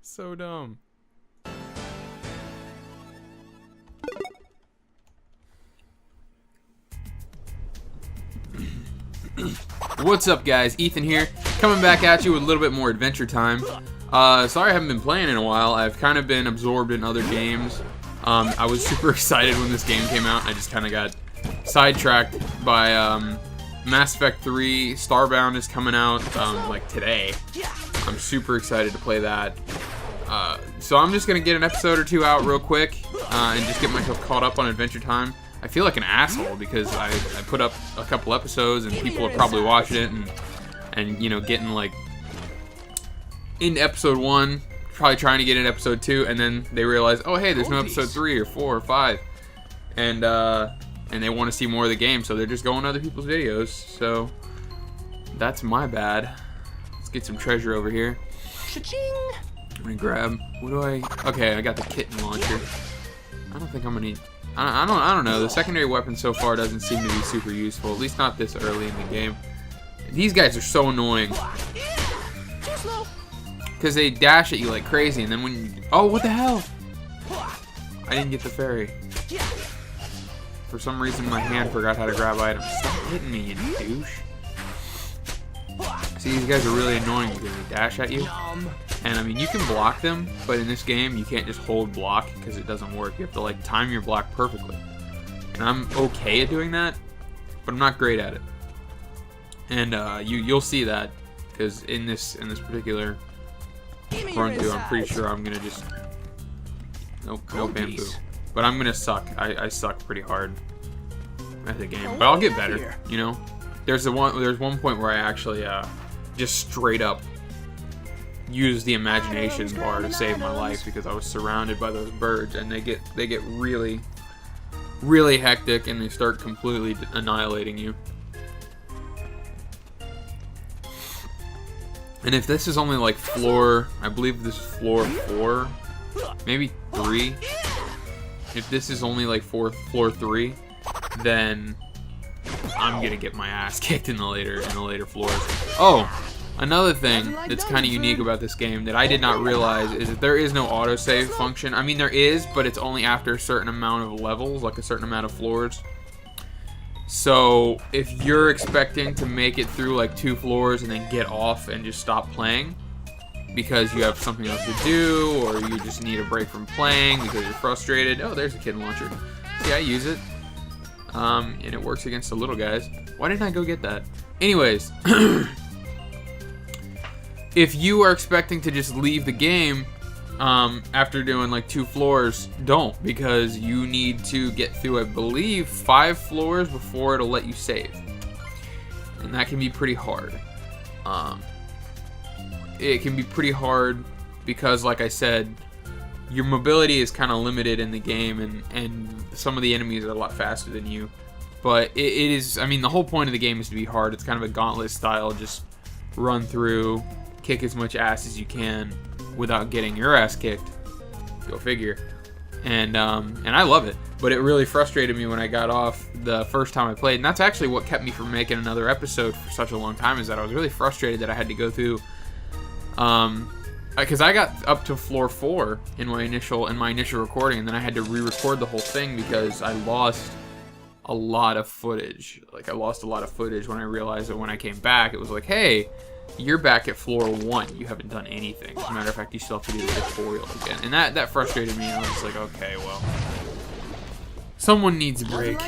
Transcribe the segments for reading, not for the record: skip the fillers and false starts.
So dumb. What's up, guys? Ethan here, coming back at you with a little bit more Adventure Time. Sorry I haven't been playing in a while. I've kind of been absorbed in other games. I was super excited when this game came out. I just kind of got sidetracked by Mass Effect 3. Starbound is coming out like today. I'm super excited to play that. So I'm just gonna get an episode or two out real quick and just get myself caught up on Adventure Time. I feel like an asshole because I put up a couple episodes and people are probably watching it and you know, getting like into episode 1, probably trying to get in episode 2, and then they realize, oh hey, there's no episode 3 or 4 or 5, and they want to see more of the game, so they're just going to other people's videos. So that's my bad. Let's get some treasure over here. Cha-ching! I'm gonna grab. What do I? Okay, I got the kitten launcher. I don't think I'm gonna need. I don't know. The secondary weapon so far doesn't seem to be super useful, at least not this early in the game. These guys are so annoying because they dash at you like crazy, and then when you, oh, what the hell? I didn't get the fairy. For some reason, my hand forgot how to grab items. Stop hitting me, you douche. See, these guys are really annoying because they dash at you. And I mean, you can block them, but in this game, you can't just hold block because it doesn't work. You have to like time your block perfectly. And I'm okay at doing that, but I'm not great at it. And you'll see that because in this particular run through, I'm pretty sure I'm gonna just no bamboo. But I'm gonna suck. I suck pretty hard at the game, but I'll get better. You know, there's one point where I actually just straight up use the imagination bar to save my life because I was surrounded by those birds, and they get really hectic and they start completely annihilating you. And if this is only like floor, I believe this is floor 4, maybe 3. If this is only like floor 3, then I'm gonna get my ass kicked in the later floors. Oh, another thing that's kind of unique about this game that I did not realize is that there is no autosave function. I mean, there is, but it's only after a certain amount of levels, like a certain amount of floors. So if you're expecting to make it through like 2 floors and then get off and just stop playing because you have something else to do, or you just need a break from playing because you're frustrated. Oh, there's a kitten launcher. See, I use it. And it works against the little guys. Why didn't I go get that? Anyways, if you are expecting to just leave the game after doing like 2 floors, don't, because you need to get through, I believe, 5 floors before it'll let you save. And that can be pretty hard. It can be pretty hard because, like I said, your mobility is kind of limited in the game, and some of the enemies are a lot faster than you. But it is, I mean, the whole point of the game is to be hard. It's kind of a gauntlet style, just run through, kick as much ass as you can without getting your ass kicked. Go figure. And I love it. But it really frustrated me when I got off the first time I played. And that's actually what kept me from making another episode for such a long time, is that I was really frustrated that I had to go through because I got up to floor 4 in my initial recording, and then I had to re-record the whole thing because I lost a lot of footage. Like, I lost a lot of footage when I realized that when I came back, it was like, hey, you're back at floor 1. You haven't done anything. As a matter of fact, you still have to do the tutorial again. And that frustrated me, and I was like, okay, well, someone needs a break.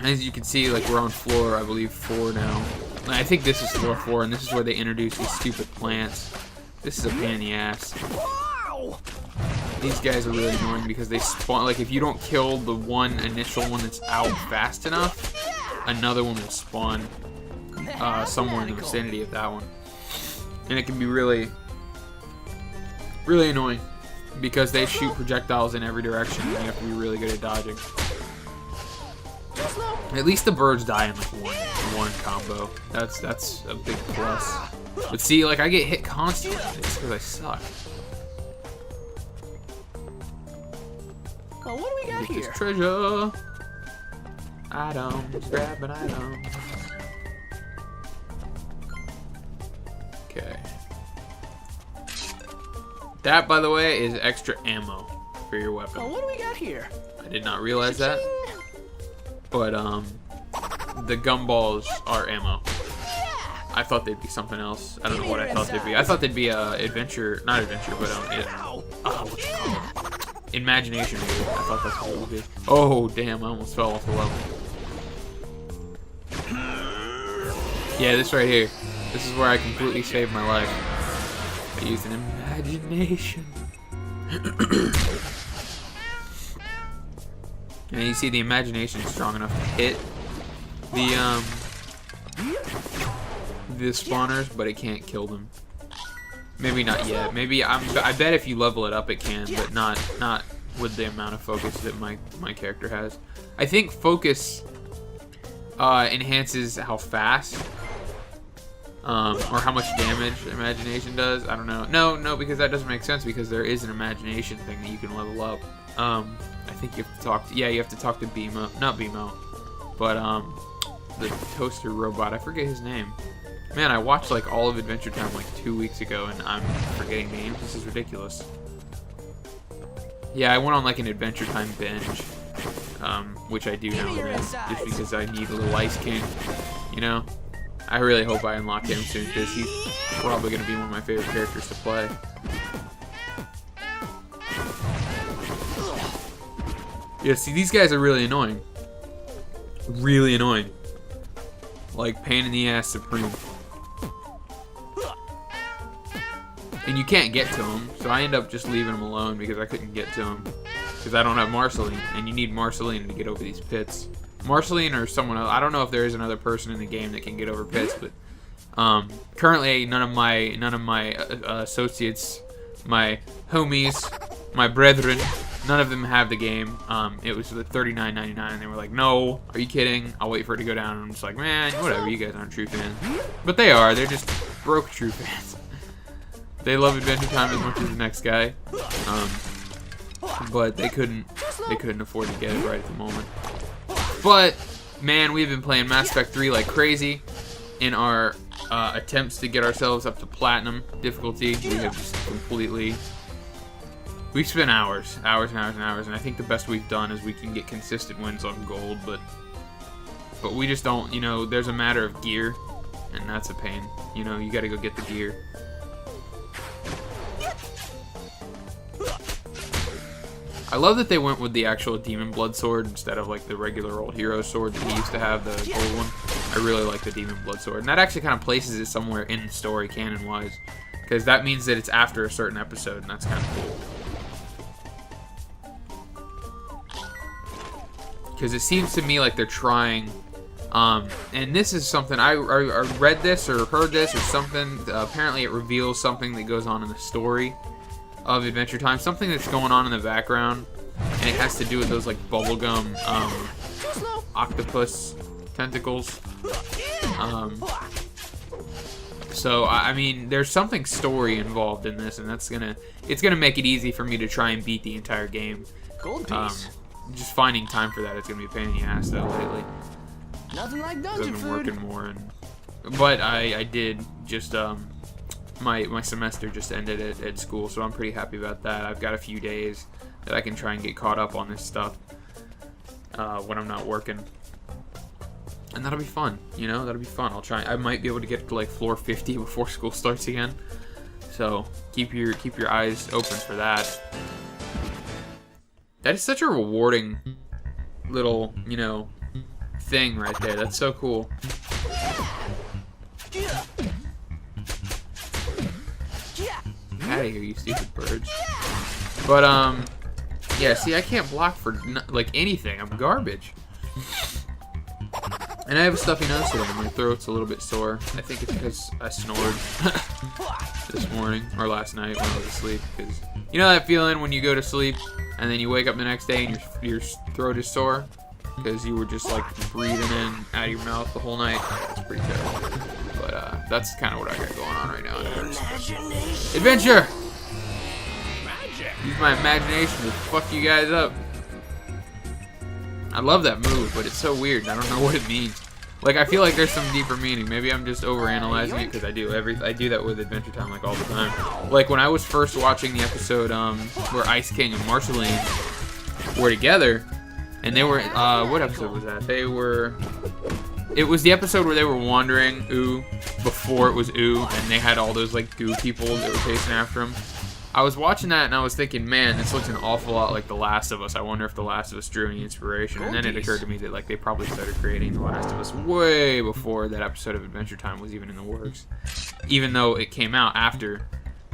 As you can see, like, we're on floor, I believe, 4 now. I think this is floor 4, and this is where they introduce these stupid plants. This is a pain in the ass. These guys are really annoying because they spawn, like, if you don't kill the one initial one that's out fast enough, another one will spawn somewhere in the vicinity of that one. And it can be really annoying because they shoot projectiles in every direction, and you have to be really good at dodging. At least the birds die in like one combo. That's a big plus. But see, like, I get hit constantly. It's because I suck. Well, what do we got Get here? this treasure. Items, grabbing items. Okay. That, by the way, is extra ammo for your weapon. Oh, what do we got here? I did not realize that. But, the gumballs are ammo. I thought they'd be something else. I don't know what I thought they'd be. I thought they'd be, not adventure, but, what's it called? Imagination, maybe. I thought that's what it would be. Oh, damn, I almost fell off the level. Yeah, this right here. This is where I completely saved my life. I used an imagination. And you see the imagination is strong enough to hit the spawners, but it can't kill them. Maybe not yet. Maybe I bet if you level it up it can, but not with the amount of focus that my character has. I think focus enhances how fast or how much damage imagination does. I don't know. No, because that doesn't make sense, because there is an imagination thing that you can level up. I think you have to talk to, you have to talk to Beemo, not Beemo, but the toaster robot. I forget his name. Man, I watched like all of Adventuretime like 2 weeks ago, and I'm forgetting names. This is ridiculous. Yeah, I went on like an Adventuretime binge, which I do now and then, just because I need a little Ice King, you know? I really hope I unlock him soon, because he's probably going to be one of my favorite characters to play. Yeah, see, these guys are really annoying. Really annoying. Like, pain in the ass supreme. And you can't get to them, so I end up just leaving them alone because I couldn't get to them. Because I don't have Marceline, and you need Marceline to get over these pits. Marceline or someone else. I don't know if there is another person in the game that can get over pits, but currently none of my associates, my homies, my brethren, none of them have the game. It was $39.99, and they were like, "No, are you kidding? I'll wait for it to go down." And I'm just like, "Man, whatever. You guys aren't true fans." But they are. They're just broke true fans. They love Adventure Time as much as the next guy, but they couldn't afford to get it right at the moment. But man, we've been playing Mass Effect 3 like crazy in our attempts to get ourselves up to platinum difficulty. We have just completely. We spent hours and hours and hours, and I think the best we've done is we can get consistent wins on gold, but we just don't. You know, there's a matter of gear, and that's a pain. You know, you got to go get the gear. I love that they went with the actual Demon Blood sword instead of like the regular old hero sword that he used to have, the gold one. I really like the Demon Blood sword, and that actually kind of places it somewhere in the story canon-wise, because that means that it's after a certain episode, and that's kind of cool. Because it seems to me like they're trying, and this is something, I read this or heard this or something, apparently it reveals something that goes on in the story of Adventure Time, something that's going on in the background, and it has to do with those like bubblegum octopus tentacles. So I mean, there's something story involved in this, and it's gonna make it easy for me to try and beat the entire game. Just finding time for that, it's gonna be a pain in the ass though lately. Nothing like dungeon I've been food. working more, but I did just my semester just ended at school, so I'm pretty happy about that. I've got a few days that I can try and get caught up on this stuff when I'm not working, and that'll be fun. You know, that'll be fun. I'll try. I might be able to get to like floor 50 before school starts again. So keep your eyes open for that. That is such a rewarding little, you know, thing right there. That's so cool. Out of here, you stupid birds. But yeah, see, I can't block for like anything. I'm garbage. And I have a stuffy nose today. My throat's a little bit sore. I think it's because I snored this morning or last night when I was asleep. Because you know that feeling when you go to sleep and then you wake up the next day and your throat is sore because you were just like breathing in out of your mouth the whole night. It's pretty terrible. But that's kind of what I got going on right now. Adventure! Use my imagination to fuck you guys up. I love that move, but it's so weird and I don't know what it means. Like, I feel like there's some deeper meaning. Maybe I'm just overanalyzing it because I do that with Adventure Time like all the time. Like when I was first watching the episode where Ice King and Marceline were together, and they were what episode was that? It was the episode where they were wandering Whoo before it was Whoo, and they had all those like goo people that were chasing after them. I was watching that and I was thinking, man, this looks an awful lot like The Last of Us. I wonder if The Last of Us drew any inspiration. And then it occurred to me that like they probably started creating The Last of Us way before that episode of Adventure Time was even in the works. Even though it came out after,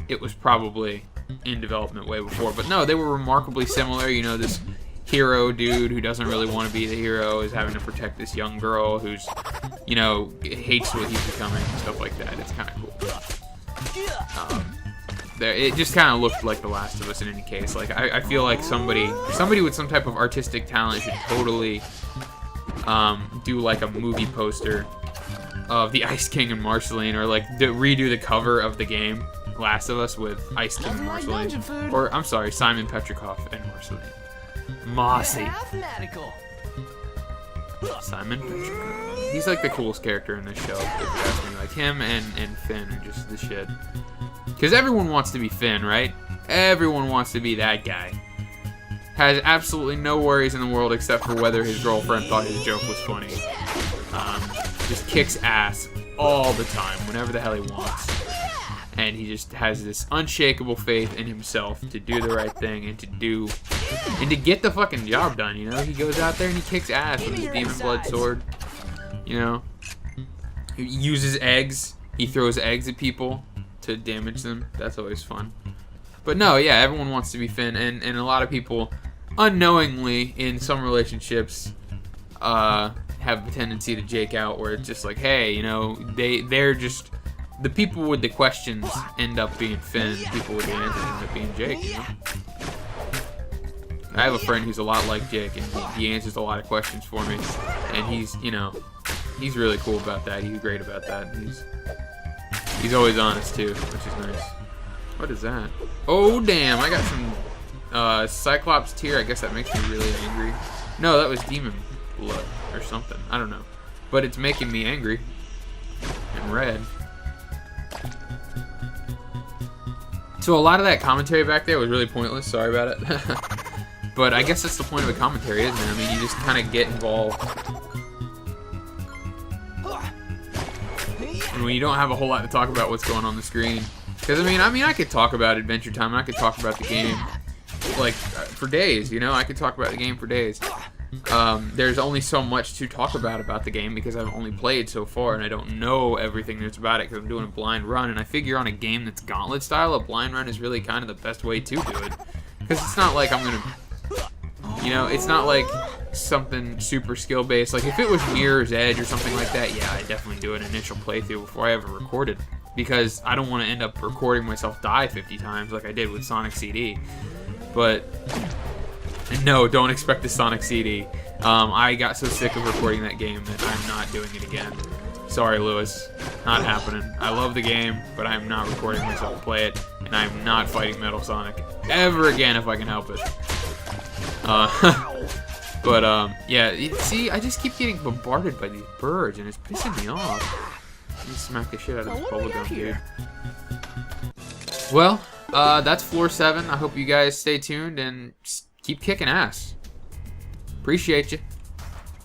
it was probably in development way before. But no, they were remarkably similar. You know, this hero dude who doesn't really want to be the hero is having to protect this young girl who's, you know, hates what he's becoming and stuff like that. It's kind of cool. It just kind of looked like The Last of Us in any case. Like I feel like somebody with some type of artistic talent should totally do like a movie poster of the Ice King and Marceline, or like redo the cover of the game Last of Us with Ice King and Marceline, or I'm sorry, Simon Petrikov and Marceline. Mossy. Simon Petrikov. He's like the coolest character in this show, if you ask me. Like him and Finn are just the shit. Because everyone wants to be Finn, right? Everyone wants to be that guy. Has absolutely no worries in the world except for whether his girlfriend thought his joke was funny. Just kicks ass all the time, whenever the hell he wants. And he just has this unshakable faith in himself to do the right thing and to get the fucking job done, you know? He goes out there and he kicks ass with his demon blood sword, you know? He uses eggs. He throws eggs at people to damage them. That's always fun. But no, yeah, everyone wants to be Finn, and a lot of people unknowingly in some relationships have a tendency to jake out, where it's just like, hey, you know, they're just the people with the questions end up being Finn, people with the answers end up being Jake, you know? I have a friend who's a lot like Jake, and he answers a lot of questions for me, and he's, you know, he's really cool about that. He's great about that. He's always honest too, which is nice. What is that? Oh damn, I got some Cyclops tear. I guess that makes me really angry. No, that was demon blood or something. I don't know. But it's making me angry. And red. So a lot of that commentary back there was really pointless. Sorry about it. But I guess that's the point of a commentary, isn't it? I mean, you just kind of get involved. And when you don't have a whole lot to talk about what's going on the screen. Because, I mean, I could talk about Adventure Time, and I could talk about the game, like, for days, you know? I could talk about the game for days. There's only so much to talk about the game, because I've only played so far, and I don't know everything that's about it, because I'm doing a blind run, and I figure on a game that's gauntlet style, a blind run is really kind of the best way to do it. Because it's not like I'm going to, you know, it's not like something super skill based. Like if it was Mirror's Edge or something like that, yeah, I'd definitely do an initial playthrough before I ever recorded, because I don't want to end up recording myself die 50 times like I did with Sonic CD. But no, don't expect the Sonic CD. I got so sick of recording that game that I'm not doing it again. Sorry, Lewis, not happening. I love the game, but I'm not recording myself to play it, and I'm not fighting Metal Sonic ever again if I can help it. But, yeah, see, I just keep getting bombarded by these birds, and it's pissing me off. Let me smack the shit out of this bubblegum, dude. Well, that's floor 7. I hope you guys stay tuned and keep kicking ass. Appreciate you.